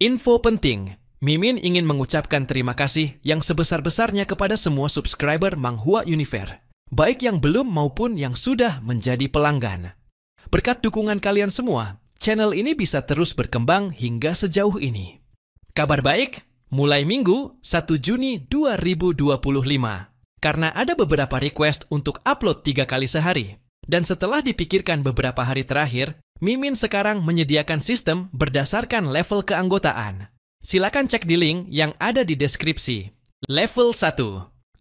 Info penting, Mimin ingin mengucapkan terima kasih yang sebesar-besarnya kepada semua subscriber Manghua Universe, baik yang belum maupun yang sudah menjadi pelanggan. Berkat dukungan kalian semua, channel ini bisa terus berkembang hingga sejauh ini. Kabar baik, mulai Minggu 1 Juni 2025. Karena ada beberapa request untuk upload 3 kali sehari. Dan setelah dipikirkan beberapa hari terakhir, Mimin sekarang menyediakan sistem berdasarkan level keanggotaan. Silakan cek di link yang ada di deskripsi. Level 1.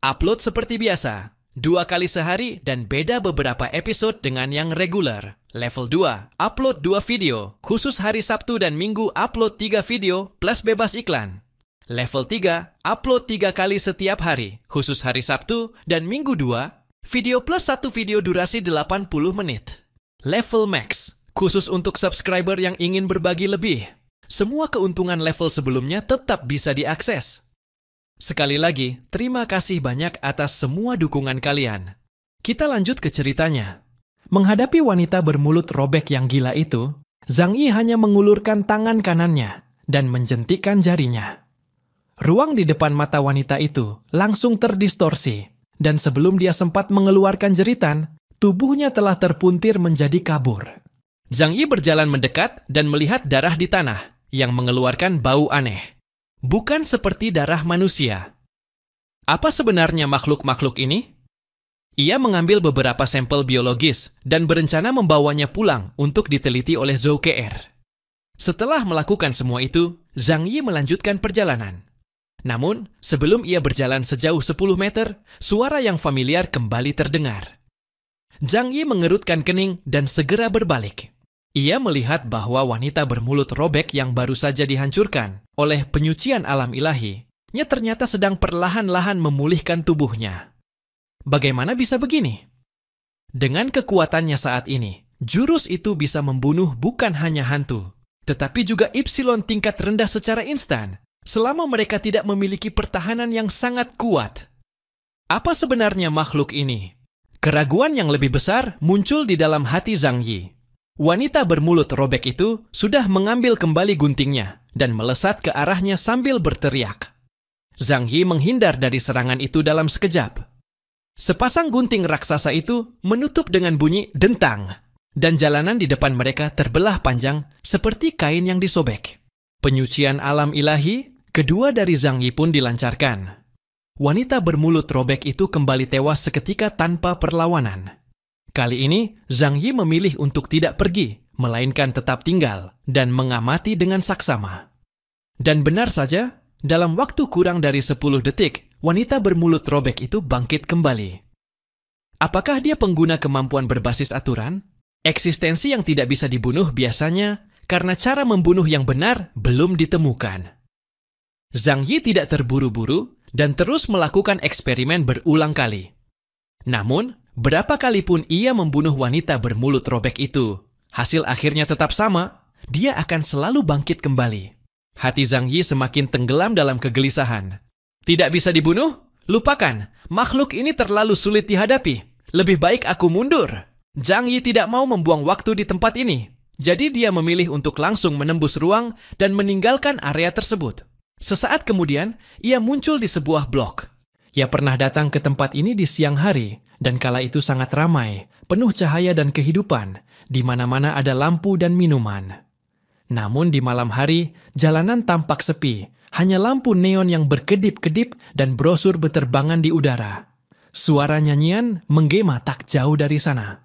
Upload seperti biasa. 2 kali sehari dan beda beberapa episode dengan yang reguler. Level 2. Upload 2 video. Khusus hari Sabtu dan Minggu upload 3 video plus bebas iklan. Level 3. Upload 3 kali setiap hari. Khusus hari Sabtu dan Minggu 2. Video plus 1 video durasi 80 menit. Level Max. Khusus untuk subscriber yang ingin berbagi lebih. Semua keuntungan level sebelumnya tetap bisa diakses. Sekali lagi, terima kasih banyak atas semua dukungan kalian. Kita lanjut ke ceritanya. Menghadapi wanita bermulut robek yang gila itu, Zhang Yi hanya mengulurkan tangan kanannya dan menjentikkan jarinya. Ruang di depan mata wanita itu langsung terdistorsi, dan sebelum dia sempat mengeluarkan jeritan, tubuhnya telah terpuntir menjadi kabur. Zhang Yi berjalan mendekat dan melihat darah di tanah yang mengeluarkan bau aneh. Bukan seperti darah manusia. Apa sebenarnya makhluk-makhluk ini? Ia mengambil beberapa sampel biologis dan berencana membawanya pulang untuk diteliti oleh Zhou Ke'er. Setelah melakukan semua itu, Zhang Yi melanjutkan perjalanan. Namun, sebelum ia berjalan sejauh 10 meter, suara yang familiar kembali terdengar. Zhang Yi mengerutkan kening dan segera berbalik. Ia melihat bahwa wanita bermulut robek yang baru saja dihancurkan oleh penyucian alam ilahi, ternyata sedang perlahan-lahan memulihkan tubuhnya. Bagaimana bisa begini? Dengan kekuatannya saat ini, jurus itu bisa membunuh bukan hanya hantu, tetapi juga Ipsilon tingkat rendah secara instan, selama mereka tidak memiliki pertahanan yang sangat kuat. Apa sebenarnya makhluk ini? Keraguan yang lebih besar muncul di dalam hati Zhang Yi. Wanita bermulut robek itu sudah mengambil kembali guntingnya dan melesat ke arahnya sambil berteriak. Zhang Yi menghindar dari serangan itu dalam sekejap. Sepasang gunting raksasa itu menutup dengan bunyi dentang, dan jalanan di depan mereka terbelah panjang seperti kain yang disobek. Penyucian alam ilahi kedua dari Zhang Yi pun dilancarkan. Wanita bermulut robek itu kembali tewas seketika tanpa perlawanan. Kali ini, Zhang Yi memilih untuk tidak pergi, melainkan tetap tinggal dan mengamati dengan saksama. Dan benar saja, dalam waktu kurang dari 10 detik, wanita bermulut robek itu bangkit kembali. Apakah dia pengguna kemampuan berbasis aturan? Eksistensi yang tidak bisa dibunuh biasanya karena cara membunuh yang benar belum ditemukan. Zhang Yi tidak terburu-buru dan terus melakukan eksperimen berulang kali. Namun, berapa kali pun ia membunuh wanita bermulut robek itu, hasil akhirnya tetap sama, dia akan selalu bangkit kembali. Hati Zhang Yi semakin tenggelam dalam kegelisahan. Tidak bisa dibunuh? Lupakan, makhluk ini terlalu sulit dihadapi. Lebih baik aku mundur. Zhang Yi tidak mau membuang waktu di tempat ini, jadi dia memilih untuk langsung menembus ruang dan meninggalkan area tersebut. Sesaat kemudian, ia muncul di sebuah blok. Ia pernah datang ke tempat ini di siang hari, dan kala itu sangat ramai, penuh cahaya dan kehidupan, di mana-mana ada lampu dan minuman. Namun di malam hari, jalanan tampak sepi, hanya lampu neon yang berkedip-kedip dan brosur berterbangan di udara. Suara nyanyian menggema tak jauh dari sana.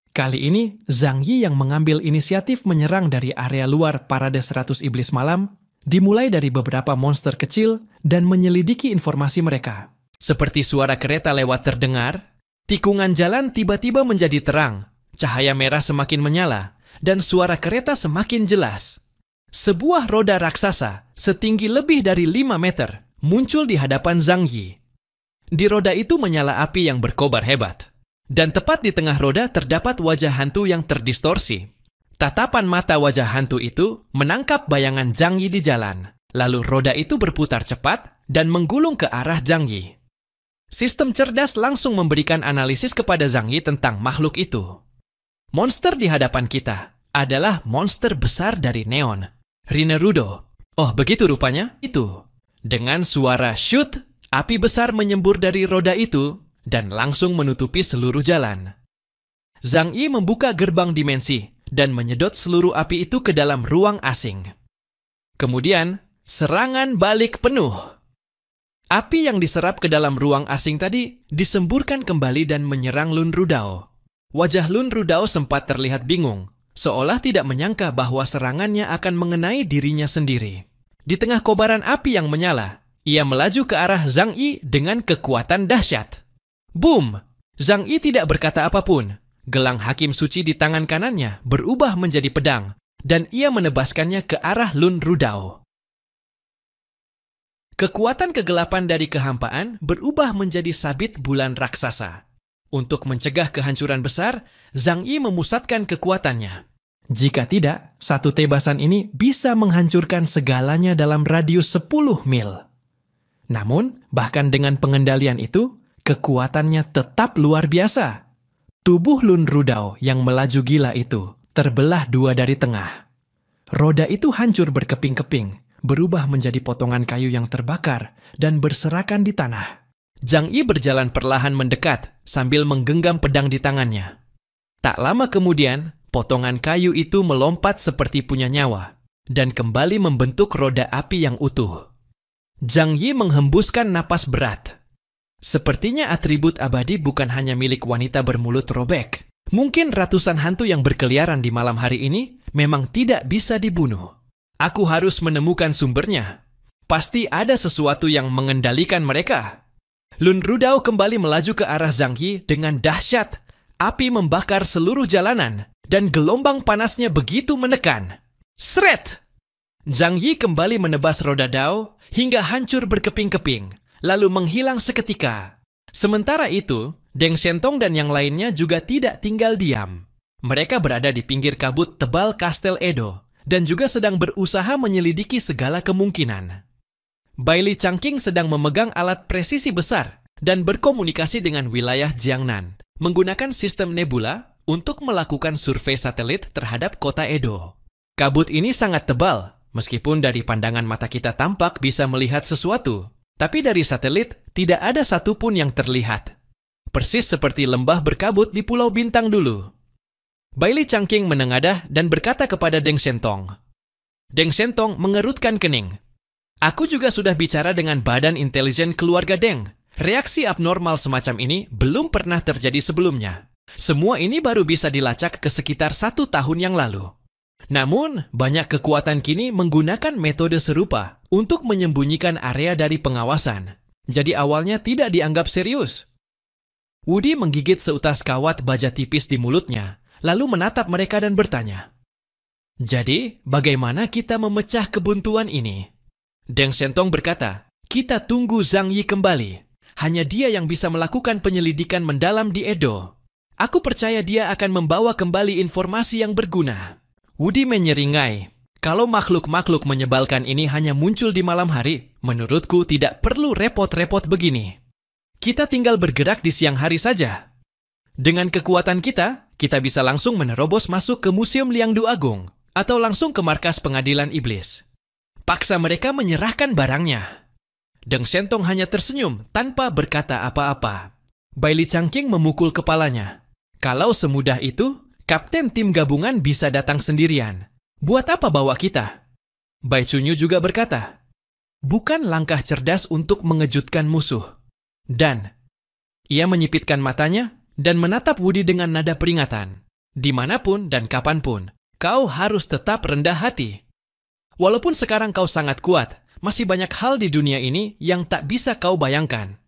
Kali ini, Zhang Yi yang mengambil inisiatif menyerang dari area luar Parade 100 Iblis Malam, dimulai dari beberapa monster kecil dan menyelidiki informasi mereka. Seperti suara kereta lewat terdengar, tikungan jalan tiba-tiba menjadi terang, cahaya merah semakin menyala, dan suara kereta semakin jelas. Sebuah roda raksasa setinggi lebih dari 5 meter muncul di hadapan Zhang Yi. Di roda itu menyala api yang berkobar hebat, dan tepat di tengah roda terdapat wajah hantu yang terdistorsi. Tatapan mata wajah hantu itu menangkap bayangan Zhang Yi di jalan. Lalu roda itu berputar cepat dan menggulung ke arah Zhang Yi. Sistem cerdas langsung memberikan analisis kepada Zhang Yi tentang makhluk itu. Monster di hadapan kita adalah monster besar dari Neon, Rinnerudo. Oh, begitu rupanya? Itu. Dengan suara shoot, api besar menyembur dari roda itu dan langsung menutupi seluruh jalan. Zhang Yi membuka gerbang dimensi dan menyedot seluruh api itu ke dalam ruang asing. Kemudian, serangan balik penuh. Api yang diserap ke dalam ruang asing tadi disemburkan kembali dan menyerang Lun Rudao. Wajah Lun Rudao sempat terlihat bingung, seolah tidak menyangka bahwa serangannya akan mengenai dirinya sendiri. Di tengah kobaran api yang menyala, ia melaju ke arah Zhang Yi dengan kekuatan dahsyat. Boom! Zhang Yi tidak berkata apapun. Gelang hakim suci di tangan kanannya berubah menjadi pedang, dan ia menebaskannya ke arah Lun Rudao. Kekuatan kegelapan dari kehampaan berubah menjadi sabit bulan raksasa. Untuk mencegah kehancuran besar, Zhang Yi memusatkan kekuatannya. Jika tidak, satu tebasan ini bisa menghancurkan segalanya dalam radius 10 mil. Namun, bahkan dengan pengendalian itu, kekuatannya tetap luar biasa. Tubuh Lun Rudao yang melaju gila itu terbelah dua dari tengah. Roda itu hancur berkeping-keping, berubah menjadi potongan kayu yang terbakar dan berserakan di tanah. Zhang Yi berjalan perlahan mendekat sambil menggenggam pedang di tangannya. Tak lama kemudian, potongan kayu itu melompat seperti punya nyawa dan kembali membentuk roda api yang utuh. Zhang Yi menghembuskan napas berat. Sepertinya atribut abadi bukan hanya milik wanita bermulut robek. Mungkin ratusan hantu yang berkeliaran di malam hari ini memang tidak bisa dibunuh. Aku harus menemukan sumbernya. Pasti ada sesuatu yang mengendalikan mereka. Lun Rudao kembali melaju ke arah Zhang Yi dengan dahsyat. Api membakar seluruh jalanan dan gelombang panasnya begitu menekan. Sret! Zhang Yi kembali menebas roda Dao hingga hancur berkeping-keping, lalu menghilang seketika. Sementara itu, Deng Shentong dan yang lainnya juga tidak tinggal diam. Mereka berada di pinggir kabut tebal Kastel Edo dan juga sedang berusaha menyelidiki segala kemungkinan. Bai Li Changqing sedang memegang alat presisi besar dan berkomunikasi dengan wilayah Jiangnan menggunakan sistem nebula untuk melakukan survei satelit terhadap kota Edo. Kabut ini sangat tebal, meskipun dari pandangan mata kita tampak bisa melihat sesuatu, tapi dari satelit tidak ada satupun yang terlihat. Persis seperti lembah berkabut di Pulau Bintang dulu. Bai Li Changqing menengadah dan berkata kepada Deng Shentong. Deng Shentong mengerutkan kening. Aku juga sudah bicara dengan Badan Intelijen Keluarga Deng. Reaksi abnormal semacam ini belum pernah terjadi sebelumnya. Semua ini baru bisa dilacak ke sekitar 1 tahun yang lalu. Namun, banyak kekuatan kini menggunakan metode serupa untuk menyembunyikan area dari pengawasan. Jadi awalnya tidak dianggap serius. Wudi menggigit seutas kawat baja tipis di mulutnya, lalu menatap mereka dan bertanya, "Jadi, bagaimana kita memecah kebuntuan ini?" Deng Shentong berkata, "Kita tunggu Zhang Yi kembali. Hanya dia yang bisa melakukan penyelidikan mendalam di Edo. Aku percaya dia akan membawa kembali informasi yang berguna." Wudi menyeringai, "Kalau makhluk-makhluk menyebalkan ini hanya muncul di malam hari, menurutku tidak perlu repot-repot begini. Kita tinggal bergerak di siang hari saja. Dengan kekuatan kita, kita bisa langsung menerobos masuk ke Museum Liangdu Agung atau langsung ke markas pengadilan iblis. Paksa mereka menyerahkan barangnya." Deng Shentong hanya tersenyum tanpa berkata apa-apa. Bai Li Changqing memukul kepalanya. Kalau semudah itu, kapten tim gabungan bisa datang sendirian. Buat apa bawa kita? Bai Chunyu juga berkata, "Bukan langkah cerdas untuk mengejutkan musuh." Dan ia menyipitkan matanya dan menatap Wudi dengan nada peringatan. Dimanapun dan kapanpun, kau harus tetap rendah hati. Walaupun sekarang kau sangat kuat, masih banyak hal di dunia ini yang tak bisa kau bayangkan.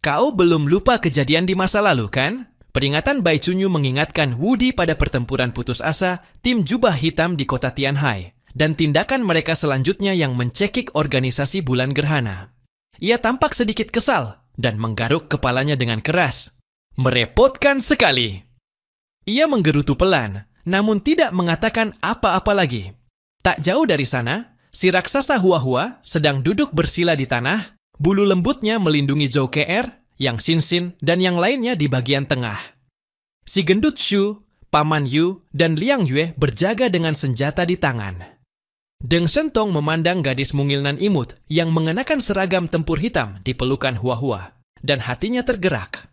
Kau belum lupa kejadian di masa lalu, kan? Peringatan Bai Chunyu mengingatkan Wudi pada pertempuran putus asa tim jubah hitam di kota Tianhai dan tindakan mereka selanjutnya yang mencekik organisasi bulan gerhana. Ia tampak sedikit kesal dan menggaruk kepalanya dengan keras. Merepotkan sekali. Ia menggerutu pelan, namun tidak mengatakan apa-apa lagi. Tak jauh dari sana, si raksasa Hua-Hua sedang duduk bersila di tanah, bulu lembutnya melindungi Zhou Ke'er, Yang Xin-Xin, dan yang lainnya di bagian tengah. Si gendut Shu, Paman Yu, dan Liang Yue berjaga dengan senjata di tangan. Deng Shentong memandang gadis mungil nan imut yang mengenakan seragam tempur hitam di pelukan Hua-Hua, dan hatinya tergerak.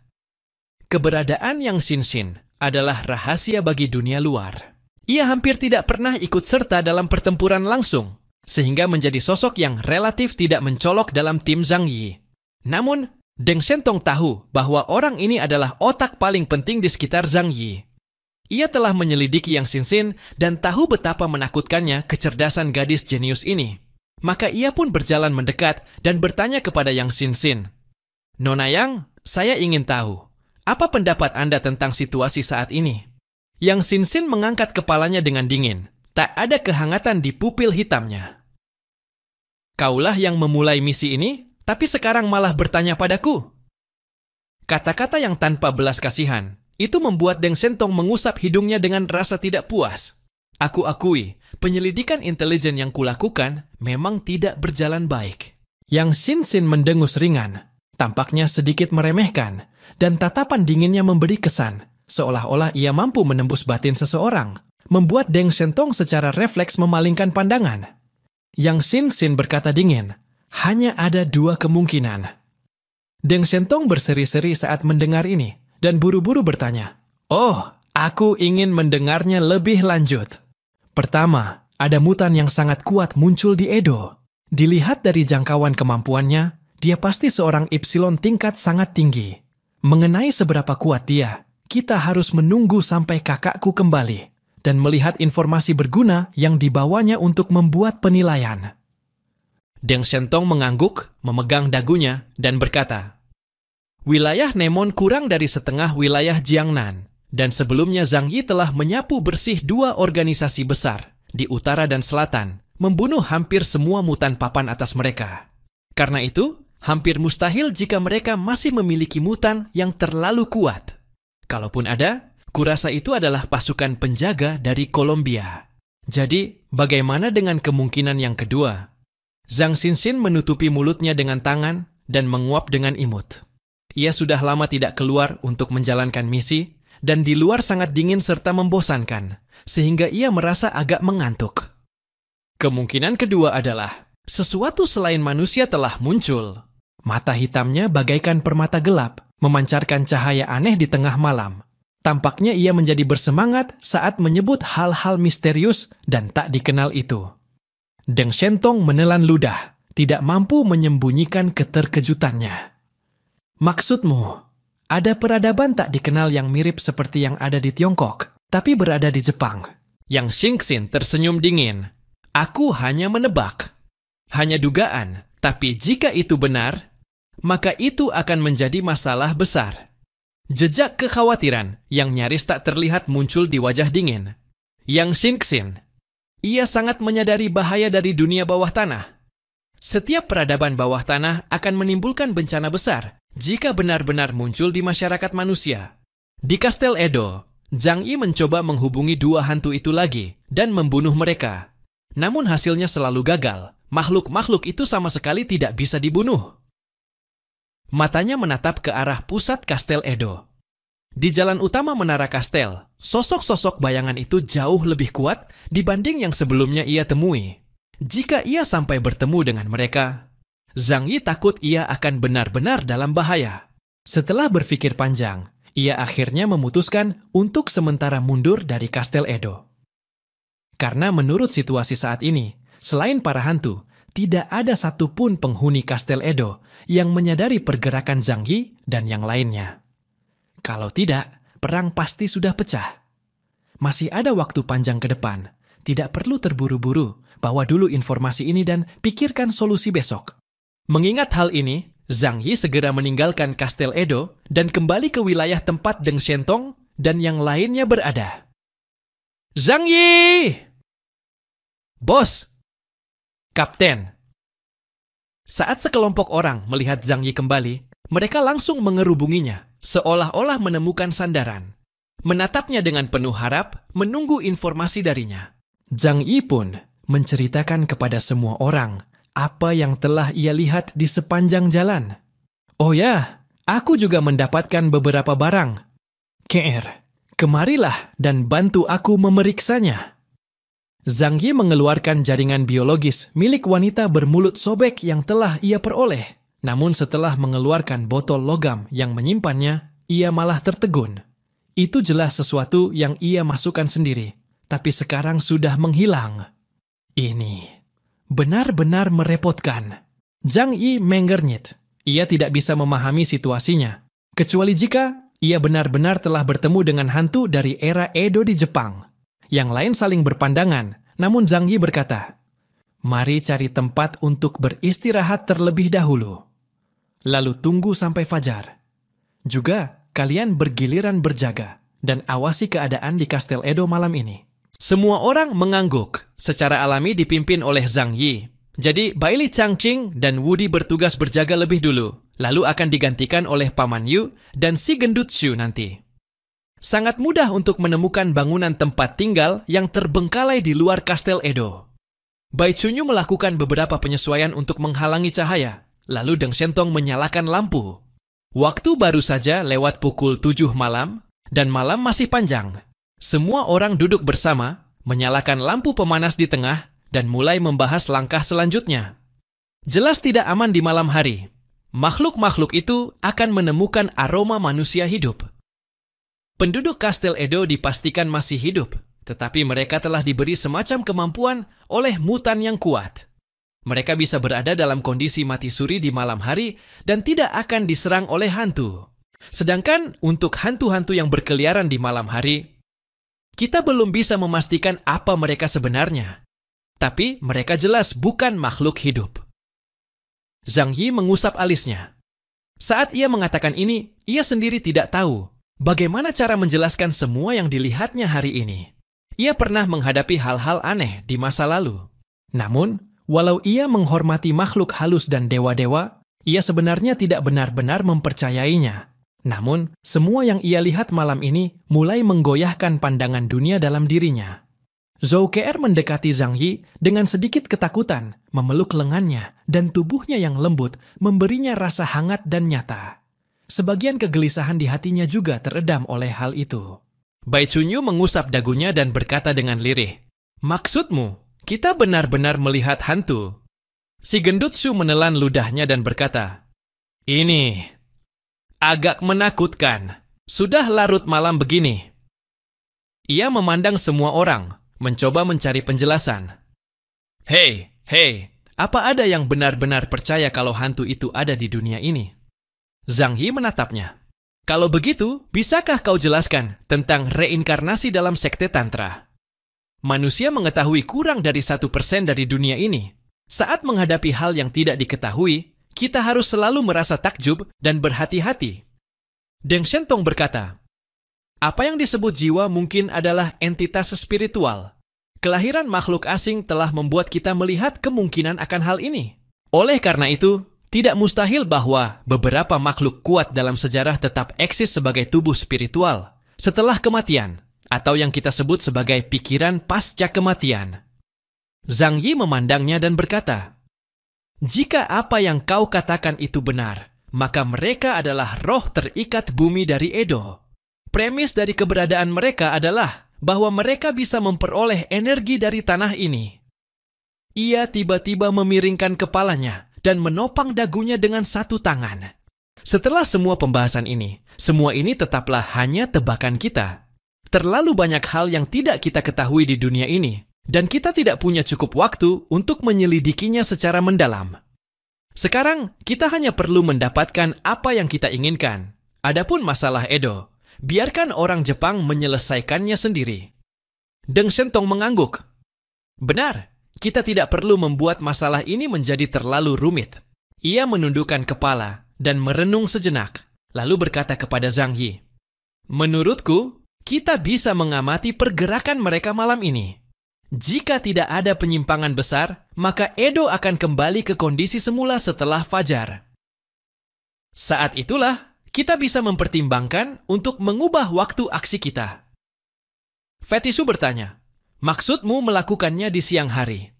Keberadaan Yang Xin adalah rahasia bagi dunia luar. Ia hampir tidak pernah ikut serta dalam pertempuran langsung, sehingga menjadi sosok yang relatif tidak mencolok dalam tim Zhang Yi. Namun, Deng Shentong tahu bahwa orang ini adalah otak paling penting di sekitar Zhang Yi. Ia telah menyelidiki Yang Xin dan tahu betapa menakutkannya kecerdasan gadis jenius ini. Maka ia pun berjalan mendekat dan bertanya kepada Yang Xin, "Nona Yang, saya ingin tahu, apa pendapat Anda tentang situasi saat ini?" Yang Xin mengangkat kepalanya dengan dingin. Tak ada kehangatan di pupil hitamnya. "Kaulah yang memulai misi ini, tapi sekarang malah bertanya padaku." Kata-kata yang tanpa belas kasihan itu membuat Deng Shentong mengusap hidungnya dengan rasa tidak puas. Aku akui, penyelidikan intelijen yang kulakukan memang tidak berjalan baik. Yang Xin mendengus ringan, tampaknya sedikit meremehkan, dan tatapan dinginnya memberi kesan, seolah-olah ia mampu menembus batin seseorang, membuat Deng Shentong secara refleks memalingkan pandangan. Yang Xin berkata dingin, "Hanya ada dua kemungkinan." Deng Shentong berseri-seri saat mendengar ini, dan buru-buru bertanya, "Oh, aku ingin mendengarnya lebih lanjut." Pertama, ada mutan yang sangat kuat muncul di Edo. Dilihat dari jangkauan kemampuannya, dia pasti seorang Ipsilon tingkat sangat tinggi. Mengenai seberapa kuat dia, kita harus menunggu sampai kakakku kembali dan melihat informasi berguna yang dibawanya untuk membuat penilaian. Deng Shentong mengangguk, memegang dagunya, dan berkata, "Wilayah Nemon kurang dari setengah wilayah Jiangnan, dan sebelumnya Zhang Yi telah menyapu bersih dua organisasi besar di utara dan selatan, membunuh hampir semua mutan papan atas mereka. Karena itu, hampir mustahil jika mereka masih memiliki mutan yang terlalu kuat. Kalaupun ada, kurasa itu adalah pasukan penjaga dari Kolombia. Jadi, bagaimana dengan kemungkinan yang kedua?" Zhang Xin menutupi mulutnya dengan tangan dan menguap dengan imut. Ia sudah lama tidak keluar untuk menjalankan misi, dan di luar sangat dingin serta membosankan, sehingga ia merasa agak mengantuk. Kemungkinan kedua adalah, sesuatu selain manusia telah muncul. Mata hitamnya bagaikan permata gelap, memancarkan cahaya aneh di tengah malam. Tampaknya ia menjadi bersemangat saat menyebut hal-hal misterius dan tak dikenal itu. Deng Shentong menelan ludah, tidak mampu menyembunyikan keterkejutannya. "Maksudmu, ada peradaban tak dikenal yang mirip seperti yang ada di Tiongkok, tapi berada di Jepang?" Yang Xin tersenyum dingin. "Aku hanya menebak. Hanya dugaan, tapi jika itu benar, maka itu akan menjadi masalah besar." Jejak kekhawatiran yang nyaris tak terlihat muncul di wajah dingin. Yang Xin, ia sangat menyadari bahaya dari dunia bawah tanah. Setiap peradaban bawah tanah akan menimbulkan bencana besar jika benar-benar muncul di masyarakat manusia. Di Kastel Edo, Zhang Yi mencoba menghubungi dua hantu itu lagi dan membunuh mereka. Namun hasilnya selalu gagal. Makhluk-makhluk itu sama sekali tidak bisa dibunuh. Matanya menatap ke arah pusat Kastel Edo. Di jalan utama menara kastel, sosok-sosok bayangan itu jauh lebih kuat dibanding yang sebelumnya ia temui. Jika ia sampai bertemu dengan mereka, Zhang Yi takut ia akan benar-benar dalam bahaya. Setelah berpikir panjang, ia akhirnya memutuskan untuk sementara mundur dari Kastel Edo. Karena menurut situasi saat ini, selain para hantu, tidak ada satupun penghuni Kastel Edo yang menyadari pergerakan Zhang Yi dan yang lainnya. Kalau tidak, perang pasti sudah pecah. Masih ada waktu panjang ke depan. Tidak perlu terburu-buru. Bawa dulu informasi ini dan pikirkan solusi besok. Mengingat hal ini, Zhang Yi segera meninggalkan Kastel Edo dan kembali ke wilayah tempat Deng Shentong dan yang lainnya berada. "Zhang Yi! Bos! Kapten!" Saat sekelompok orang melihat Zhang Yi kembali, mereka langsung mengerubunginya, seolah-olah menemukan sandaran. Menatapnya dengan penuh harap, menunggu informasi darinya. Zhang Yi pun menceritakan kepada semua orang apa yang telah ia lihat di sepanjang jalan. "Oh ya, aku juga mendapatkan beberapa barang. Kemarilah dan bantu aku memeriksanya." Zhang Yi mengeluarkan jaringan biologis milik wanita bermulut sobek yang telah ia peroleh. Namun setelah mengeluarkan botol logam yang menyimpannya, ia malah tertegun. Itu jelas sesuatu yang ia masukkan sendiri, tapi sekarang sudah menghilang. Ini benar-benar merepotkan. Zhang Yi mengernyit. Ia tidak bisa memahami situasinya, kecuali jika ia benar-benar telah bertemu dengan hantu dari era Edo di Jepang. Yang lain saling berpandangan, namun Zhang Yi berkata, "Mari cari tempat untuk beristirahat terlebih dahulu. Lalu tunggu sampai fajar. Juga, kalian bergiliran berjaga dan awasi keadaan di Kastel Edo malam ini." Semua orang mengangguk, secara alami dipimpin oleh Zhang Yi. Jadi, Baili Changqing dan Wudi bertugas berjaga lebih dulu, lalu akan digantikan oleh Paman Yu dan si gendut Shu nanti. Sangat mudah untuk menemukan bangunan tempat tinggal yang terbengkalai di luar Kastel Edo. Bai Chunyu melakukan beberapa penyesuaian untuk menghalangi cahaya, lalu Deng Shentong menyalakan lampu. Waktu baru saja lewat pukul 7 malam, dan malam masih panjang. Semua orang duduk bersama, menyalakan lampu pemanas di tengah, dan mulai membahas langkah selanjutnya. Jelas tidak aman di malam hari. Makhluk-makhluk itu akan menemukan aroma manusia hidup. Penduduk Kastel Edo dipastikan masih hidup, tetapi mereka telah diberi semacam kemampuan oleh mutan yang kuat. Mereka bisa berada dalam kondisi mati suri di malam hari dan tidak akan diserang oleh hantu. Sedangkan untuk hantu-hantu yang berkeliaran di malam hari, kita belum bisa memastikan apa mereka sebenarnya. Tapi mereka jelas bukan makhluk hidup. Zhang Yi mengusap alisnya. Saat ia mengatakan ini, ia sendiri tidak tahu bagaimana cara menjelaskan semua yang dilihatnya hari ini. Ia pernah menghadapi hal-hal aneh di masa lalu. Namun, walau ia menghormati makhluk halus dan dewa-dewa, ia sebenarnya tidak benar-benar mempercayainya. Namun, semua yang ia lihat malam ini mulai menggoyahkan pandangan dunia dalam dirinya. Zhou Ke'er mendekati Zhang Yi dengan sedikit ketakutan, memeluk lengannya, dan tubuhnya yang lembut memberinya rasa hangat dan nyata. Sebagian kegelisahan di hatinya juga teredam oleh hal itu. Bai Chunyu mengusap dagunya dan berkata dengan lirih, "Maksudmu, kita benar-benar melihat hantu?" Si gendut Shu menelan ludahnya dan berkata, "Ini agak menakutkan. Sudah larut malam begini." Ia memandang semua orang, mencoba mencari penjelasan. Hei, apa ada yang benar-benar percaya kalau hantu itu ada di dunia ini?" Zhang Yi menatapnya. "Kalau begitu, bisakah kau jelaskan tentang reinkarnasi dalam sekte Tantra? Manusia mengetahui kurang dari 1% dari dunia ini. Saat menghadapi hal yang tidak diketahui, kita harus selalu merasa takjub dan berhati-hati." Deng Shentong berkata, "Apa yang disebut jiwa mungkin adalah entitas spiritual. Kelahiran makhluk asing telah membuat kita melihat kemungkinan akan hal ini. Oleh karena itu, tidak mustahil bahwa beberapa makhluk kuat dalam sejarah tetap eksis sebagai tubuh spiritual setelah kematian, atau yang kita sebut sebagai pikiran pasca kematian." Zhang Yi memandangnya dan berkata, "Jika apa yang kau katakan itu benar, maka mereka adalah roh terikat bumi dari Edo. Premis dari keberadaan mereka adalah bahwa mereka bisa memperoleh energi dari tanah ini." Ia tiba-tiba memiringkan kepalanya dan menopang dagunya dengan satu tangan. Setelah semua pembahasan ini, semua ini tetaplah hanya tebakan kita. Terlalu banyak hal yang tidak kita ketahui di dunia ini, dan kita tidak punya cukup waktu untuk menyelidikinya secara mendalam. Sekarang, kita hanya perlu mendapatkan apa yang kita inginkan. Adapun masalah Edo, biarkan orang Jepang menyelesaikannya sendiri. Deng Shentong mengangguk. "Benar, kita tidak perlu membuat masalah ini menjadi terlalu rumit." Ia menundukkan kepala dan merenung sejenak, lalu berkata kepada Zhang Yi, "Menurutku, kita bisa mengamati pergerakan mereka malam ini. Jika tidak ada penyimpangan besar, maka Edo akan kembali ke kondisi semula setelah fajar. Saat itulah, kita bisa mempertimbangkan untuk mengubah waktu aksi kita." Fetishu bertanya, "Maksudmu melakukannya di siang hari?"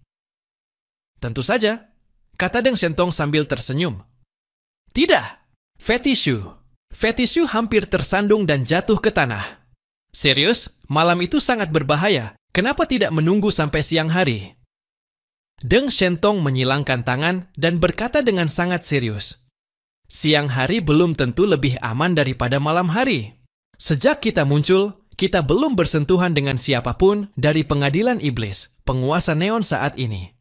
"Tentu saja," kata Deng Shentong sambil tersenyum. "Tidak, Fetishu." Fetishu hampir tersandung dan jatuh ke tanah. "Serius, malam itu sangat berbahaya, Kenapa tidak menunggu sampai siang hari? Deng Shentong menyilangkan tangan dan berkata dengan sangat serius, siang hari belum tentu lebih aman daripada malam hari. Sejak kita muncul, kita belum bersentuhan dengan siapapun dari pengadilan iblis, penguasa neon saat ini.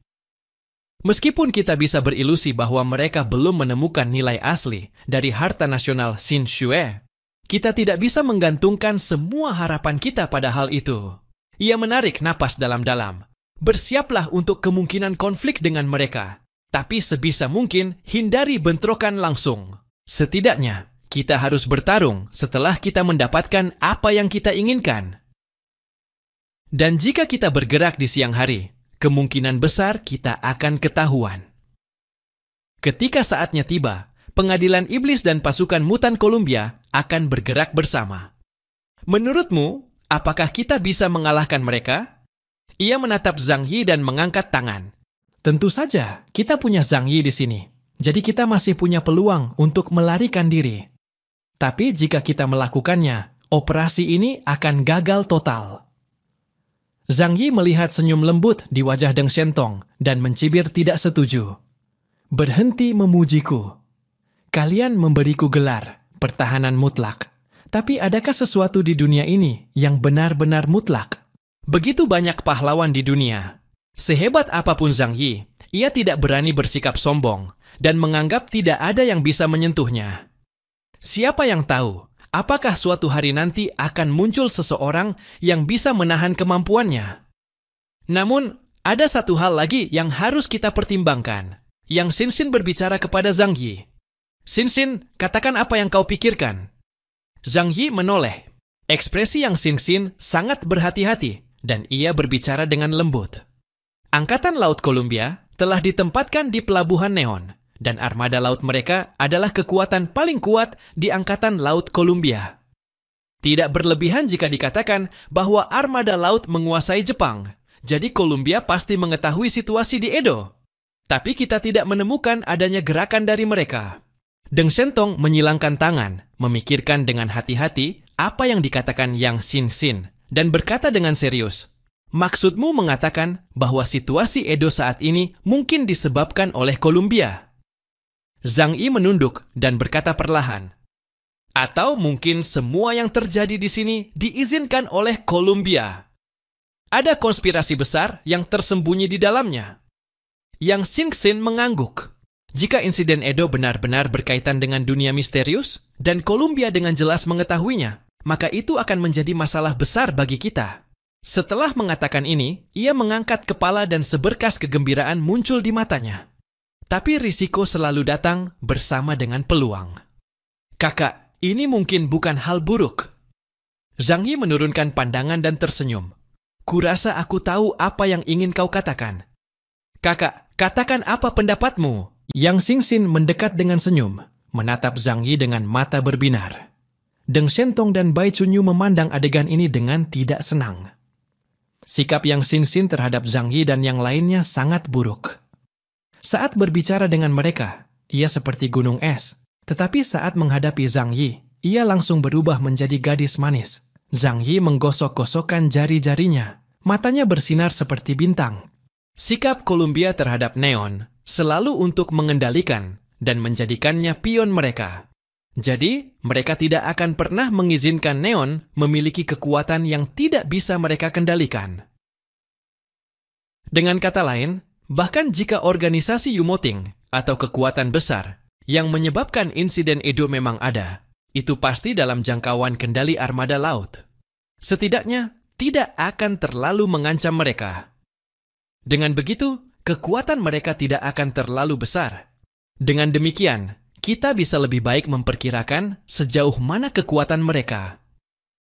Meskipun kita bisa berilusi bahwa mereka belum menemukan nilai asli dari harta nasional Xin Shue, kita tidak bisa menggantungkan semua harapan kita pada hal itu. Ia menarik napas dalam-dalam. Bersiaplah untuk kemungkinan konflik dengan mereka, tapi sebisa mungkin hindari bentrokan langsung. Setidaknya, kita harus bertarung setelah kita mendapatkan apa yang kita inginkan. Dan jika kita bergerak di siang hari, kemungkinan besar kita akan ketahuan. Ketika saatnya tiba, pengadilan iblis dan pasukan mutan Columbia akan bergerak bersama. Menurutmu, apakah kita bisa mengalahkan mereka? Ia menatap Zhang Yi dan mengangkat tangan. Tentu saja, kita punya Zhang Yi di sini. Jadi kita masih punya peluang untuk melarikan diri. Tapi jika kita melakukannya, operasi ini akan gagal total. Zhang Yi melihat senyum lembut di wajah Deng Shentong dan mencibir tidak setuju. Berhenti memujiku. Kalian memberiku gelar, pertahanan mutlak. Tapi adakah sesuatu di dunia ini yang benar-benar mutlak? Begitu banyak pahlawan di dunia. Sehebat apapun Zhang Yi, ia tidak berani bersikap sombong dan menganggap tidak ada yang bisa menyentuhnya. Siapa yang tahu, apakah suatu hari nanti akan muncul seseorang yang bisa menahan kemampuannya? Namun, ada satu hal lagi yang harus kita pertimbangkan. Yang Xin berbicara kepada Zhang Yi. Xin, katakan apa yang kau pikirkan. Zhang Yi menoleh. Ekspresi yang Xin sangat berhati-hati dan ia berbicara dengan lembut. Angkatan Laut Columbia telah ditempatkan di Pelabuhan Neon dan armada laut mereka adalah kekuatan paling kuat di Angkatan Laut Columbia. Tidak berlebihan jika dikatakan bahwa armada laut menguasai Jepang, jadi Columbia pasti mengetahui situasi di Edo. Tapi kita tidak menemukan adanya gerakan dari mereka. Deng Shentong menyilangkan tangan, memikirkan dengan hati-hati apa yang dikatakan Yang Xin dan berkata dengan serius, maksudmu mengatakan bahwa situasi Edo saat ini mungkin disebabkan oleh Columbia? Zhang Yi menunduk dan berkata perlahan, atau mungkin semua yang terjadi di sini diizinkan oleh Columbia. Ada konspirasi besar yang tersembunyi di dalamnya. Yang Xin mengangguk. Jika insiden Edo benar-benar berkaitan dengan dunia misterius dan Columbia dengan jelas mengetahuinya, maka itu akan menjadi masalah besar bagi kita. Setelah mengatakan ini, ia mengangkat kepala dan seberkas kegembiraan muncul di matanya. Tapi risiko selalu datang bersama dengan peluang. Kakak, ini mungkin bukan hal buruk. Zhang Yi menurunkan pandangan dan tersenyum. Kurasa aku tahu apa yang ingin kau katakan. Kakak, katakan apa pendapatmu? Yang Xin mendekat dengan senyum, menatap Zhang Yi dengan mata berbinar. Deng Shentong dan Bai Chunyu memandang adegan ini dengan tidak senang. Sikap Yang Xin terhadap Zhang Yi dan yang lainnya sangat buruk. Saat berbicara dengan mereka, ia seperti gunung es. Tetapi saat menghadapi Zhang Yi, ia langsung berubah menjadi gadis manis. Zhang Yi menggosok-gosokkan jari-jarinya. Matanya bersinar seperti bintang. Sikap Columbia terhadap Neon selalu untuk mengendalikan dan menjadikannya pion mereka. Jadi, mereka tidak akan pernah mengizinkan Neon memiliki kekuatan yang tidak bisa mereka kendalikan. Dengan kata lain, bahkan jika organisasi Yumoting atau kekuatan besar yang menyebabkan insiden Edo memang ada, itu pasti dalam jangkauan kendali armada laut. Setidaknya, tidak akan terlalu mengancam mereka. Dengan begitu, kekuatan mereka tidak akan terlalu besar. Dengan demikian, kita bisa lebih baik memperkirakan sejauh mana kekuatan mereka.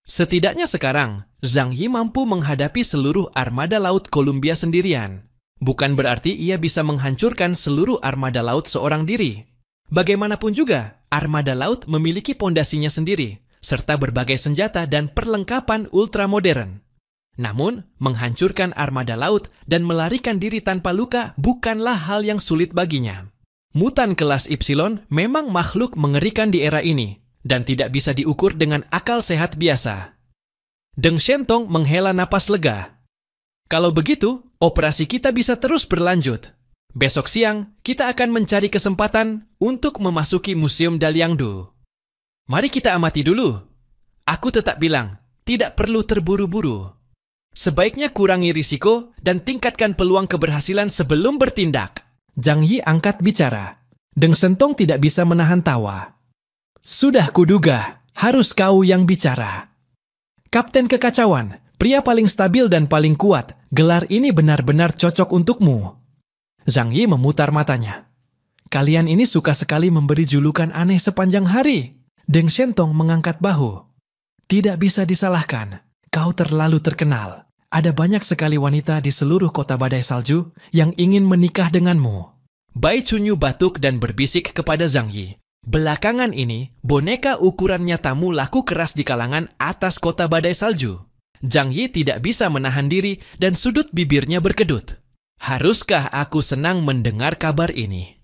Setidaknya sekarang, Zhang Yi mampu menghadapi seluruh armada laut Columbia sendirian. Bukan berarti ia bisa menghancurkan seluruh armada laut seorang diri. Bagaimanapun juga, armada laut memiliki pondasinya sendiri, serta berbagai senjata dan perlengkapan ultramodern. Namun, menghancurkan armada laut dan melarikan diri tanpa luka bukanlah hal yang sulit baginya. Mutan kelas Y memang makhluk mengerikan di era ini dan tidak bisa diukur dengan akal sehat biasa. Deng Shentong menghela napas lega. Kalau begitu, operasi kita bisa terus berlanjut. Besok siang, kita akan mencari kesempatan untuk memasuki Museum Daliangdu. Mari kita amati dulu. Aku tetap bilang, tidak perlu terburu-buru. Sebaiknya kurangi risiko dan tingkatkan peluang keberhasilan sebelum bertindak. Zhang Yi angkat bicara. Deng Shentong tidak bisa menahan tawa. Sudah kuduga, harus kau yang bicara. Kapten Kekacauan, pria paling stabil dan paling kuat, gelar ini benar-benar cocok untukmu. Zhang Yi memutar matanya. Kalian ini suka sekali memberi julukan aneh sepanjang hari. Deng Shentong mengangkat bahu. Tidak bisa disalahkan. Kau terlalu terkenal. Ada banyak sekali wanita di seluruh kota badai salju yang ingin menikah denganmu. Bai Chunyu batuk dan berbisik kepada Zhang Yi. Belakangan ini, boneka ukuran nyatamu laku keras di kalangan atas kota badai salju. Zhang Yi tidak bisa menahan diri dan sudut bibirnya berkedut. Haruskah aku senang mendengar kabar ini?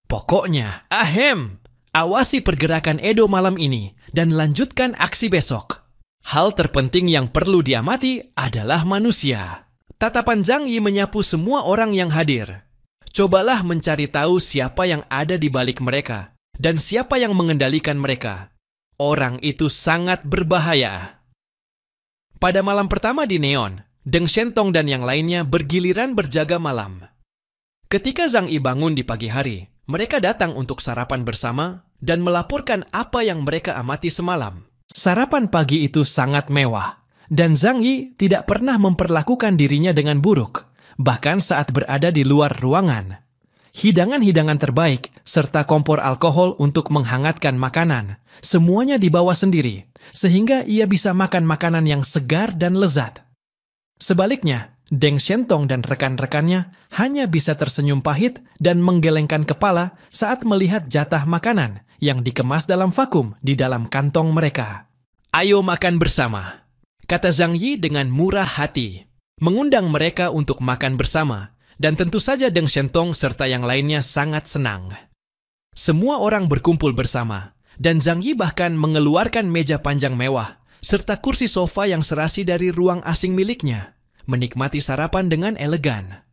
Pokoknya, awasi pergerakan Edo malam ini dan lanjutkan aksi besok. Hal terpenting yang perlu diamati adalah manusia. Tatapan Zhang Yi menyapu semua orang yang hadir. Cobalah mencari tahu siapa yang ada di balik mereka dan siapa yang mengendalikan mereka. Orang itu sangat berbahaya. Pada malam pertama di Neon, Deng Shentong dan yang lainnya bergiliran berjaga malam. Ketika Zhang Yi bangun di pagi hari, mereka datang untuk sarapan bersama dan melaporkan apa yang mereka amati semalam. Sarapan pagi itu sangat mewah, dan Zhang Yi tidak pernah memperlakukan dirinya dengan buruk, bahkan saat berada di luar ruangan. Hidangan-hidangan terbaik, serta kompor alkohol untuk menghangatkan makanan, semuanya dibawa sendiri, sehingga ia bisa makan makanan yang segar dan lezat. Sebaliknya, Deng Shentong dan rekan-rekannya hanya bisa tersenyum pahit dan menggelengkan kepala saat melihat jatah makanan yang dikemas dalam vakum di dalam kantong mereka. Ayo makan bersama, kata Zhang Yi dengan murah hati, mengundang mereka untuk makan bersama, dan tentu saja Deng Shentong serta yang lainnya sangat senang. Semua orang berkumpul bersama, dan Zhang Yi bahkan mengeluarkan meja panjang mewah, serta kursi sofa yang serasi dari ruang asing miliknya, menikmati sarapan dengan elegan.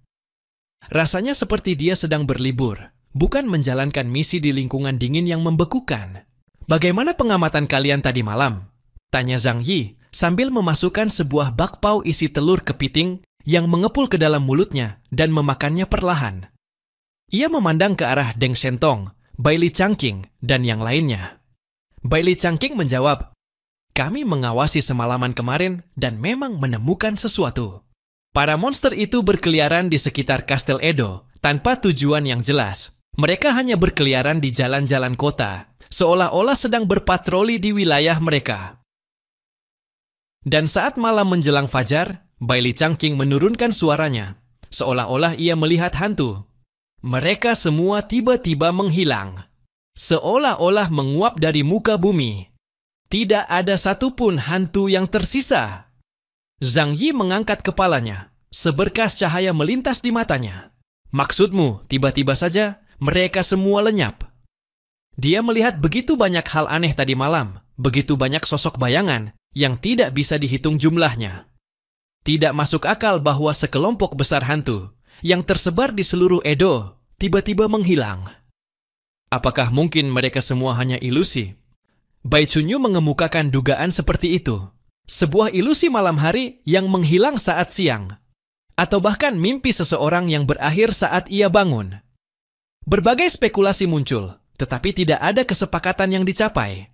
Rasanya seperti dia sedang berlibur, bukan menjalankan misi di lingkungan dingin yang membekukan. Bagaimana pengamatan kalian tadi malam? Tanya Zhang Yi sambil memasukkan sebuah bakpao isi telur kepiting yang mengepul ke dalam mulutnya dan memakannya perlahan. Ia memandang ke arah Deng Shentong, Bai Li Changqing, dan yang lainnya. Bai Li Changqing menjawab, kami mengawasi semalaman kemarin dan memang menemukan sesuatu. Para monster itu berkeliaran di sekitar Kastel Edo tanpa tujuan yang jelas. Mereka hanya berkeliaran di jalan-jalan kota, seolah-olah sedang berpatroli di wilayah mereka. Dan saat malam menjelang fajar, Bai Li Changqing menurunkan suaranya, seolah-olah ia melihat hantu. Mereka semua tiba-tiba menghilang, seolah-olah menguap dari muka bumi. Tidak ada satupun hantu yang tersisa. Zhang Yi mengangkat kepalanya. Seberkas cahaya melintas di matanya. Maksudmu, tiba-tiba saja mereka semua lenyap. Dia melihat begitu banyak hal aneh tadi malam, begitu banyak sosok bayangan yang tidak bisa dihitung jumlahnya. Tidak masuk akal bahwa sekelompok besar hantu yang tersebar di seluruh Edo tiba-tiba menghilang. Apakah mungkin mereka semua hanya ilusi? Bai Chunyu mengemukakan dugaan seperti itu. Sebuah ilusi malam hari yang menghilang saat siang. Atau bahkan mimpi seseorang yang berakhir saat ia bangun. Berbagai spekulasi muncul, tetapi tidak ada kesepakatan yang dicapai.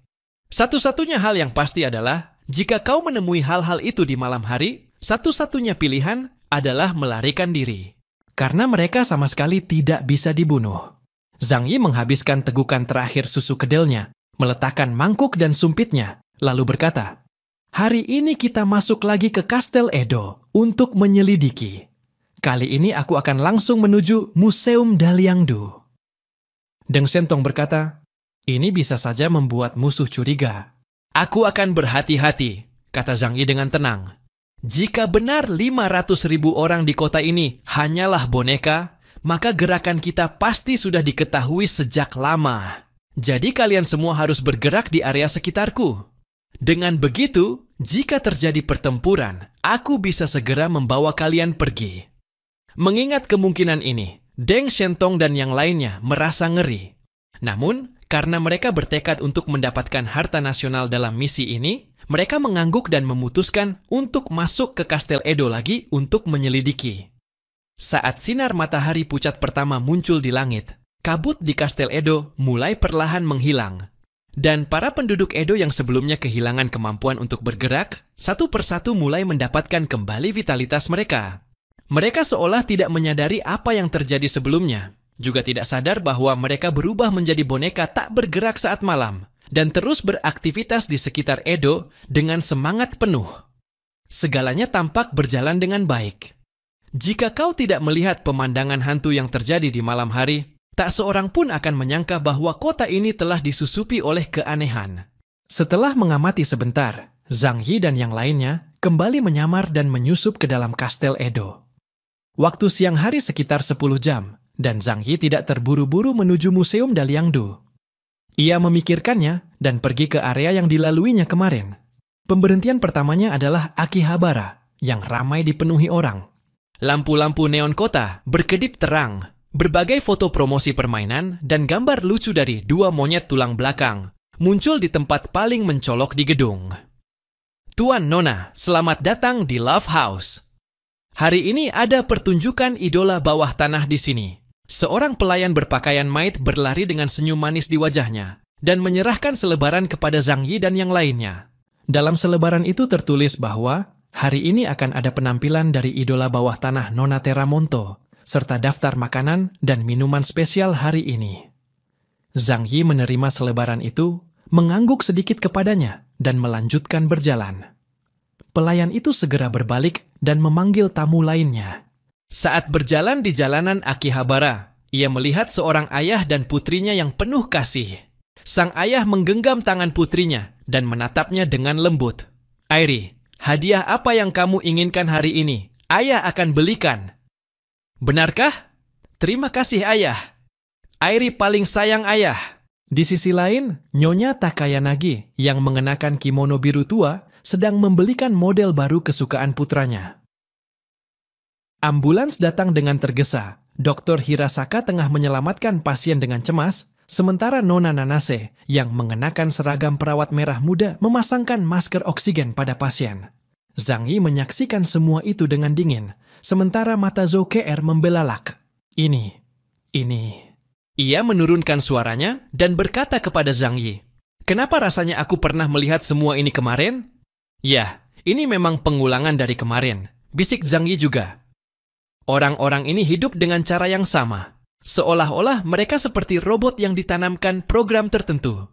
Satu-satunya hal yang pasti adalah, jika kau menemui hal-hal itu di malam hari, satu-satunya pilihan adalah melarikan diri. Karena mereka sama sekali tidak bisa dibunuh. Zhang Yi menghabiskan tegukan terakhir susu kedelnya, meletakkan mangkuk dan sumpitnya, lalu berkata, hari ini kita masuk lagi ke Kastel Edo untuk menyelidiki. Kali ini aku akan langsung menuju Museum Daliangdu. Deng Shentong berkata, ini bisa saja membuat musuh curiga. Aku akan berhati-hati, kata Zhang Yi dengan tenang. Jika benar 500.000 orang di kota ini hanyalah boneka, maka gerakan kita pasti sudah diketahui sejak lama. Jadi kalian semua harus bergerak di area sekitarku. Dengan begitu, jika terjadi pertempuran, aku bisa segera membawa kalian pergi. Mengingat kemungkinan ini, Deng Shentong dan yang lainnya merasa ngeri. Namun, karena mereka bertekad untuk mendapatkan harta nasional dalam misi ini, mereka mengangguk dan memutuskan untuk masuk ke Kastel Edo lagi untuk menyelidiki. Saat sinar matahari pucat pertama muncul di langit, kabut di Kastel Edo mulai perlahan menghilang. Dan para penduduk Edo yang sebelumnya kehilangan kemampuan untuk bergerak, satu persatu mulai mendapatkan kembali vitalitas mereka. Mereka seolah tidak menyadari apa yang terjadi sebelumnya, juga tidak sadar bahwa mereka berubah menjadi boneka tak bergerak saat malam, dan terus beraktivitas di sekitar Edo dengan semangat penuh. Segalanya tampak berjalan dengan baik. Jika kau tidak melihat pemandangan hantu yang terjadi di malam hari, tak seorang pun akan menyangka bahwa kota ini telah disusupi oleh keanehan. Setelah mengamati sebentar, Zhang Yi dan yang lainnya kembali menyamar dan menyusup ke dalam Kastel Edo. Waktu siang hari sekitar 10 jam, dan Zhang Yi tidak terburu-buru menuju Museum Daliangdu. Ia memikirkannya dan pergi ke area yang dilaluinya kemarin. Pemberhentian pertamanya adalah Akihabara, yang ramai dipenuhi orang. Lampu-lampu neon kota berkedip terang. Berbagai foto promosi permainan dan gambar lucu dari dua monyet tulang belakang muncul di tempat paling mencolok di gedung. Tuan Nona, selamat datang di Love House. Hari ini ada pertunjukan idola bawah tanah di sini. Seorang pelayan berpakaian maid berlari dengan senyum manis di wajahnya dan menyerahkan selebaran kepada Zhang Yi dan yang lainnya. Dalam selebaran itu tertulis bahwa hari ini akan ada penampilan dari idola bawah tanah Nona Teramonto, serta daftar makanan dan minuman spesial hari ini. Zhang Yi menerima selebaran itu, mengangguk sedikit kepadanya, dan melanjutkan berjalan. Pelayan itu segera berbalik dan memanggil tamu lainnya. Saat berjalan di jalanan Akihabara, ia melihat seorang ayah dan putrinya yang penuh kasih. Sang ayah menggenggam tangan putrinya dan menatapnya dengan lembut. "Airi, hadiah apa yang kamu inginkan hari ini? Ayah akan belikan." "Benarkah? Terima kasih ayah. Airi paling sayang ayah." Di sisi lain, Nyonya Takayanagi yang mengenakan kimono biru tua sedang membelikan model baru kesukaan putranya. Ambulans datang dengan tergesa. Dr. Hirasaka tengah menyelamatkan pasien dengan cemas, sementara Nona Nanase yang mengenakan seragam perawat merah muda memasangkan masker oksigen pada pasien. Zhang Yi menyaksikan semua itu dengan dingin, sementara mata Zhou Ke membelalak. Ini. Ia menurunkan suaranya dan berkata kepada Zhang Yi, "Kenapa rasanya aku pernah melihat semua ini kemarin?" "Ya, ini memang pengulangan dari kemarin," bisik Zhang Yi juga. Orang-orang ini hidup dengan cara yang sama. Seolah-olah mereka seperti robot yang ditanamkan program tertentu.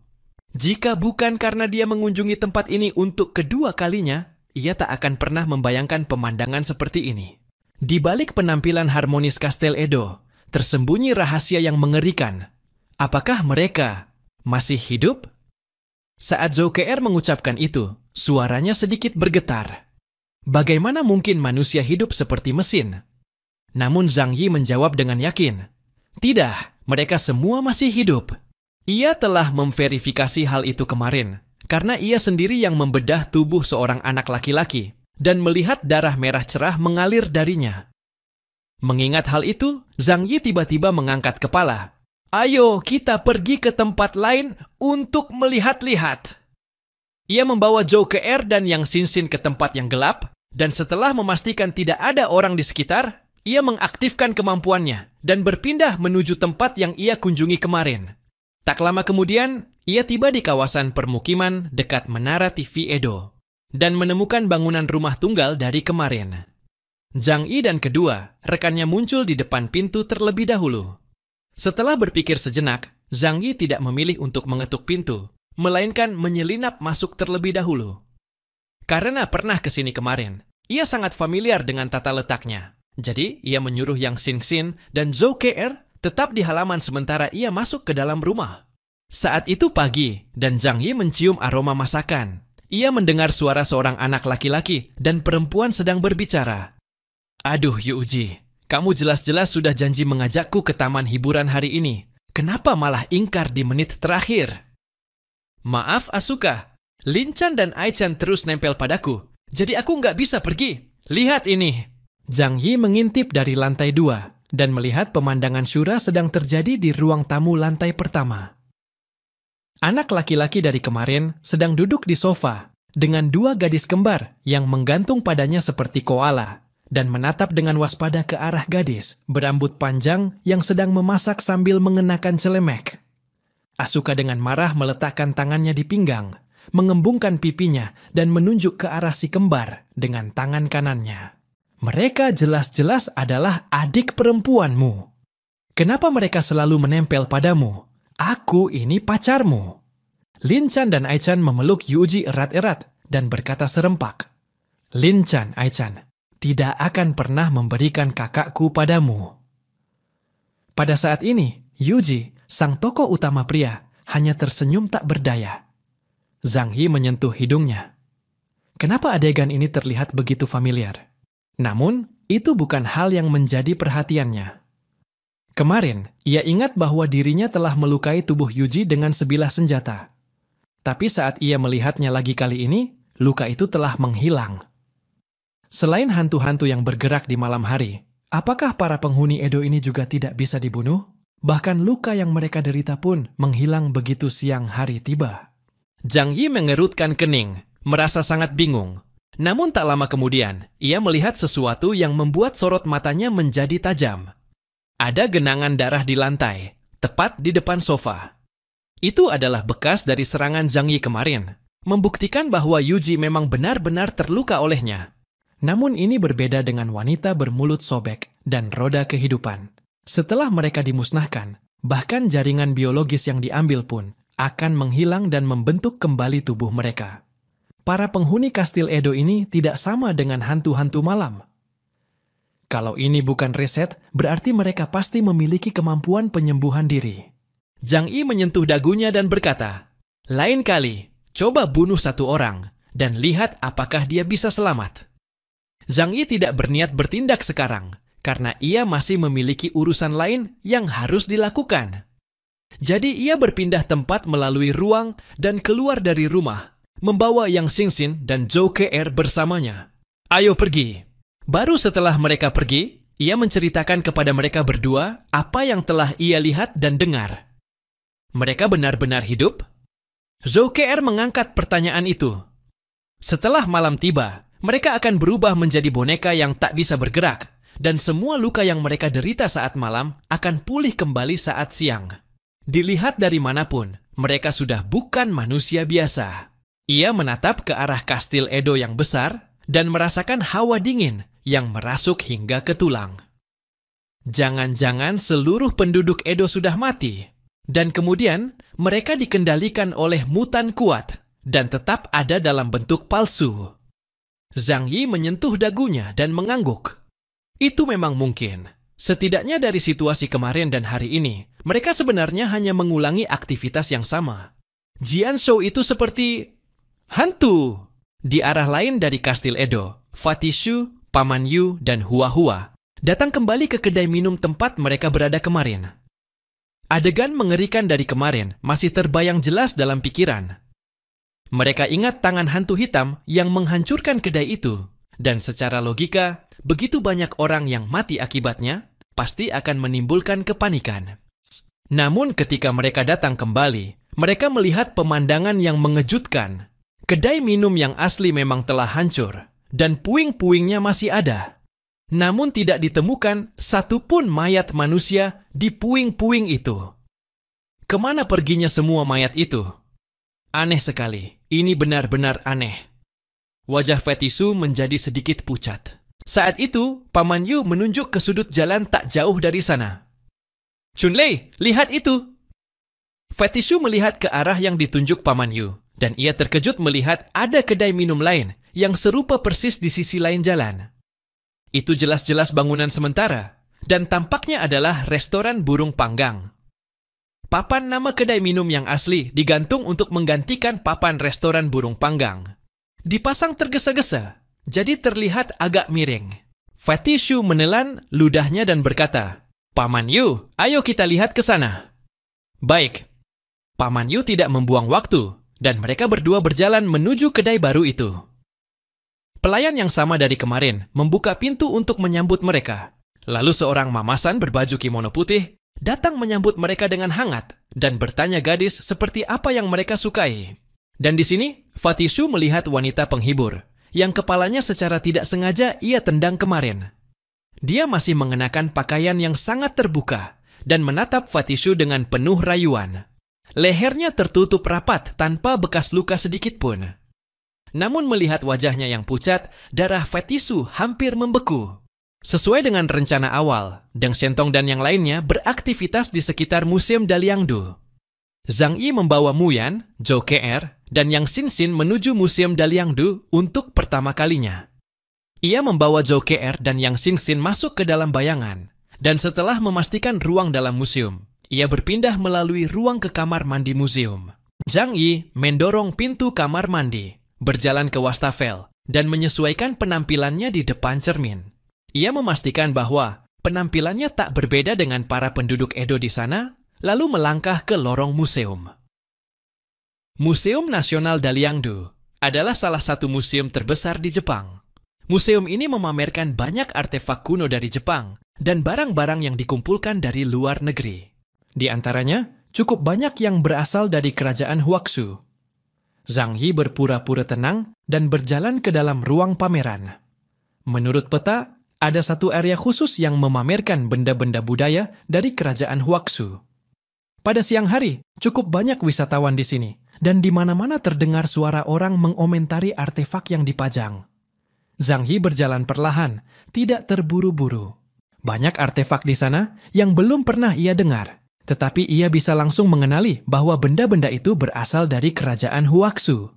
Jika bukan karena dia mengunjungi tempat ini untuk kedua kalinya, ia tak akan pernah membayangkan pemandangan seperti ini. Di balik penampilan harmonis Kastel Edo, tersembunyi rahasia yang mengerikan. Apakah mereka masih hidup? Saat Zhou Ke mengucapkan itu, suaranya sedikit bergetar. Bagaimana mungkin manusia hidup seperti mesin? Namun Zhang Yi menjawab dengan yakin, "Tidak, mereka semua masih hidup." Ia telah memverifikasi hal itu kemarin, karena ia sendiri yang membedah tubuh seorang anak laki-laki dan melihat darah merah cerah mengalir darinya. Mengingat hal itu, Zhang Yi tiba-tiba mengangkat kepala. "Ayo kita pergi ke tempat lain untuk melihat-lihat." Ia membawa Zhou Ke dan Yang Xin ke tempat yang gelap, dan setelah memastikan tidak ada orang di sekitar, ia mengaktifkan kemampuannya dan berpindah menuju tempat yang ia kunjungi kemarin. Tak lama kemudian, ia tiba di kawasan permukiman dekat Menara TV Edo dan menemukan bangunan rumah tunggal dari kemarin. Zhang Yi dan kedua rekannya muncul di depan pintu terlebih dahulu. Setelah berpikir sejenak, Zhang Yi tidak memilih untuk mengetuk pintu, melainkan menyelinap masuk terlebih dahulu. Karena pernah ke sini kemarin, ia sangat familiar dengan tata letaknya. Jadi, ia menyuruh Yang Xin dan Zhou Ke tetap di halaman sementara ia masuk ke dalam rumah. Saat itu pagi, dan Zhang Yi mencium aroma masakan. Ia mendengar suara seorang anak laki-laki dan perempuan sedang berbicara. "Aduh, Yu Uji, kamu jelas-jelas sudah janji mengajakku ke taman hiburan hari ini. Kenapa malah ingkar di menit terakhir?" "Maaf, Asuka. Lin Chan dan Ai Chan terus nempel padaku, jadi aku nggak bisa pergi. Lihat ini. Zhang Yi mengintip dari lantai 2 dan melihat pemandangan syura sedang terjadi di ruang tamu lantai pertama. Anak laki-laki dari kemarin sedang duduk di sofa dengan 2 gadis kembar yang menggantung padanya seperti koala dan menatap dengan waspada ke arah gadis berambut panjang yang sedang memasak sambil mengenakan celemek. Asuka dengan marah meletakkan tangannya di pinggang, mengembungkan pipinya dan menunjuk ke arah si kembar dengan tangan kanannya. Mereka jelas-jelas adalah adik perempuanmu. Kenapa mereka selalu menempel padamu? Aku ini pacarmu. Lin Chan dan Ai Chan memeluk Yuji erat-erat dan berkata serempak, Lin Chan, Ai Chan, tidak akan pernah memberikan kakakku padamu. Pada saat ini, Yuji, sang tokoh utama pria, hanya tersenyum tak berdaya. Zhang Yi menyentuh hidungnya. Kenapa adegan ini terlihat begitu familiar? Namun, itu bukan hal yang menjadi perhatiannya. Kemarin, ia ingat bahwa dirinya telah melukai tubuh Yuji dengan sebilah senjata. Tapi saat ia melihatnya lagi kali ini, luka itu telah menghilang. Selain hantu-hantu yang bergerak di malam hari, apakah para penghuni Edo ini juga tidak bisa dibunuh? Bahkan luka yang mereka derita pun menghilang begitu siang hari tiba. Zhang Yi mengerutkan kening, merasa sangat bingung. Namun tak lama kemudian, ia melihat sesuatu yang membuat sorot matanya menjadi tajam. Ada genangan darah di lantai, tepat di depan sofa. Itu adalah bekas dari serangan Zhang Yi kemarin, membuktikan bahwa Yuji memang benar-benar terluka olehnya. Namun ini berbeda dengan wanita bermulut sobek dan roda kehidupan. Setelah mereka dimusnahkan, bahkan jaringan biologis yang diambil pun akan menghilang dan membentuk kembali tubuh mereka. Para penghuni kastil Edo ini tidak sama dengan hantu-hantu malam. Kalau ini bukan riset, berarti mereka pasti memiliki kemampuan penyembuhan diri. Zhang Yi menyentuh dagunya dan berkata, lain kali, coba bunuh 1 orang dan lihat apakah dia bisa selamat. Zhang Yi tidak berniat bertindak sekarang, karena ia masih memiliki urusan lain yang harus dilakukan. Jadi ia berpindah tempat melalui ruang dan keluar dari rumah, membawa Yang Xingxin dan Zhou Ke bersamanya. Ayo pergi. Baru setelah mereka pergi, ia menceritakan kepada mereka berdua apa yang telah ia lihat dan dengar. Mereka benar-benar hidup? Zhou Ke mengangkat pertanyaan itu. Setelah malam tiba, mereka akan berubah menjadi boneka yang tak bisa bergerak, dan semua luka yang mereka derita saat malam akan pulih kembali saat siang. Dilihat dari manapun, mereka sudah bukan manusia biasa. Ia menatap ke arah kastil Edo yang besar dan merasakan hawa dingin yang merasuk hingga ke tulang. Jangan-jangan seluruh penduduk Edo sudah mati, dan kemudian mereka dikendalikan oleh mutan kuat dan tetap ada dalam bentuk palsu. Zhang Yi menyentuh dagunya dan mengangguk. Itu memang mungkin. Setidaknya dari situasi kemarin dan hari ini, mereka sebenarnya hanya mengulangi aktivitas yang sama. Jian Shou itu seperti hantu. Di arah lain dari kastil Edo, Fatishu, Paman Yu, dan Hua Hua datang kembali ke kedai minum tempat mereka berada kemarin. Adegan mengerikan dari kemarin masih terbayang jelas dalam pikiran. Mereka ingat tangan hantu hitam yang menghancurkan kedai itu, dan secara logika, begitu banyak orang yang mati akibatnya, pasti akan menimbulkan kepanikan. Namun ketika mereka datang kembali, mereka melihat pemandangan yang mengejutkan. Kedai minum yang asli memang telah hancur, dan puing-puingnya masih ada. Namun tidak ditemukan satupun mayat manusia di puing-puing itu. Kemana perginya semua mayat itu? Aneh sekali, ini benar-benar aneh. Wajah Fatishu menjadi sedikit pucat. Saat itu, Paman Yu menunjuk ke sudut jalan tak jauh dari sana. Chunlei, lihat itu! Fatishu melihat ke arah yang ditunjuk Paman Yu, dan ia terkejut melihat ada kedai minum lain yang serupa persis di sisi lain jalan. Itu jelas-jelas bangunan sementara, dan tampaknya adalah restoran burung panggang. Papan nama kedai minum yang asli digantung untuk menggantikan papan restoran burung panggang. Dipasang tergesa-gesa, jadi terlihat agak miring. Fatishu menelan ludahnya dan berkata, Paman Yu, ayo kita lihat ke sana. Baik. Paman Yu tidak membuang waktu. dan mereka berdua berjalan menuju kedai baru itu. Pelayan yang sama dari kemarin membuka pintu untuk menyambut mereka. Lalu seorang mamasan berbaju kimono putih datang menyambut mereka dengan hangat dan bertanya gadis seperti apa yang mereka sukai. Dan di sini, Fatishu melihat wanita penghibur yang kepalanya secara tidak sengaja ia tendang kemarin. Dia masih mengenakan pakaian yang sangat terbuka dan menatap Fatishu dengan penuh rayuan. Lehernya tertutup rapat tanpa bekas luka sedikit pun. Namun melihat wajahnya yang pucat, darah Fatishu hampir membeku. Sesuai dengan rencana awal, Deng Shentong dan yang lainnya beraktivitas di sekitar Museum Daliangdu. Zhang Yi membawa Muyan, Zhou Ke'er, dan Yang Xinxin menuju Museum Daliangdu untuk pertama kalinya. Ia membawa Zhou Ke'er dan Yang Xinxin masuk ke dalam bayangan, dan setelah memastikan ruang dalam museum, ia berpindah melalui ruang ke kamar mandi museum. Zhang Yi mendorong pintu kamar mandi, berjalan ke wastafel, dan menyesuaikan penampilannya di depan cermin. Ia memastikan bahwa penampilannya tak berbeda dengan para penduduk Edo di sana, lalu melangkah ke lorong museum. Museum Nasional Daliangdu adalah salah satu museum terbesar di Jepang. Museum ini memamerkan banyak artefak kuno dari Jepang dan barang-barang yang dikumpulkan dari luar negeri. Di antaranya, cukup banyak yang berasal dari kerajaan Huaxu. Zhang Yi berpura-pura tenang dan berjalan ke dalam ruang pameran. Menurut peta, ada satu area khusus yang memamerkan benda-benda budaya dari kerajaan Huaxu. Pada siang hari, cukup banyak wisatawan di sini, dan di mana-mana terdengar suara orang mengomentari artefak yang dipajang. Zhang Yi berjalan perlahan, tidak terburu-buru. Banyak artefak di sana yang belum pernah ia dengar, tetapi ia bisa langsung mengenali bahwa benda-benda itu berasal dari kerajaan Huaxu.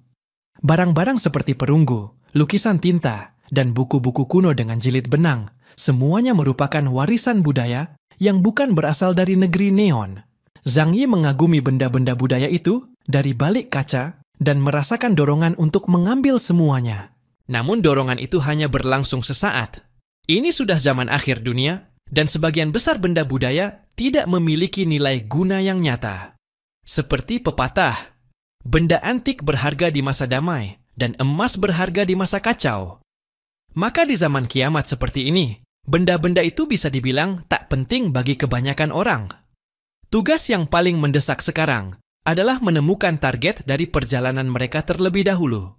Barang-barang seperti perunggu, lukisan tinta, dan buku-buku kuno dengan jilid benang, semuanya merupakan warisan budaya yang bukan berasal dari negeri neon. Zhang Yi mengagumi benda-benda budaya itu dari balik kaca dan merasakan dorongan untuk mengambil semuanya. Namun dorongan itu hanya berlangsung sesaat. Ini sudah zaman akhir dunia, dan sebagian besar benda budaya tidak memiliki nilai guna yang nyata. Seperti pepatah, benda antik berharga di masa damai, dan emas berharga di masa kacau. Maka di zaman kiamat seperti ini, benda-benda itu bisa dibilang tak penting bagi kebanyakan orang. Tugas yang paling mendesak sekarang adalah menemukan target dari perjalanan mereka terlebih dahulu.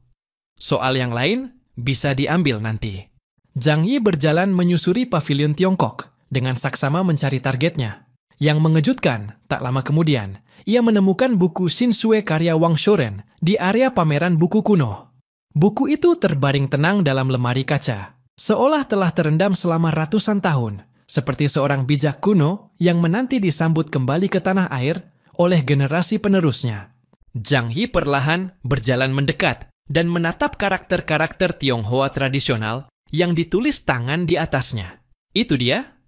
Soal yang lain bisa diambil nanti. Zhang Yi berjalan menyusuri pavilion Tiongkok dengan saksama mencari targetnya. Yang mengejutkan, tak lama kemudian, ia menemukan buku Shinsue karya Wang Shoren di area pameran buku kuno. Buku itu terbaring tenang dalam lemari kaca, seolah telah terendam selama ratusan tahun, seperti seorang bijak kuno yang menanti disambut kembali ke tanah air oleh generasi penerusnya. Zhang Yi perlahan berjalan mendekat dan menatap karakter-karakter Tionghoa tradisional yang ditulis tangan di atasnya. Itu dia.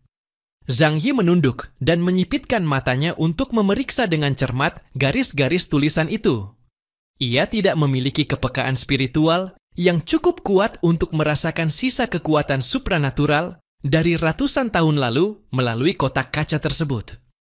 Zhang Yi menunduk dan menyipitkan matanya untuk memeriksa dengan cermat garis-garis tulisan itu. Ia tidak memiliki kepekaan spiritual yang cukup kuat untuk merasakan sisa kekuatan supranatural dari ratusan tahun lalu melalui kotak kaca tersebut.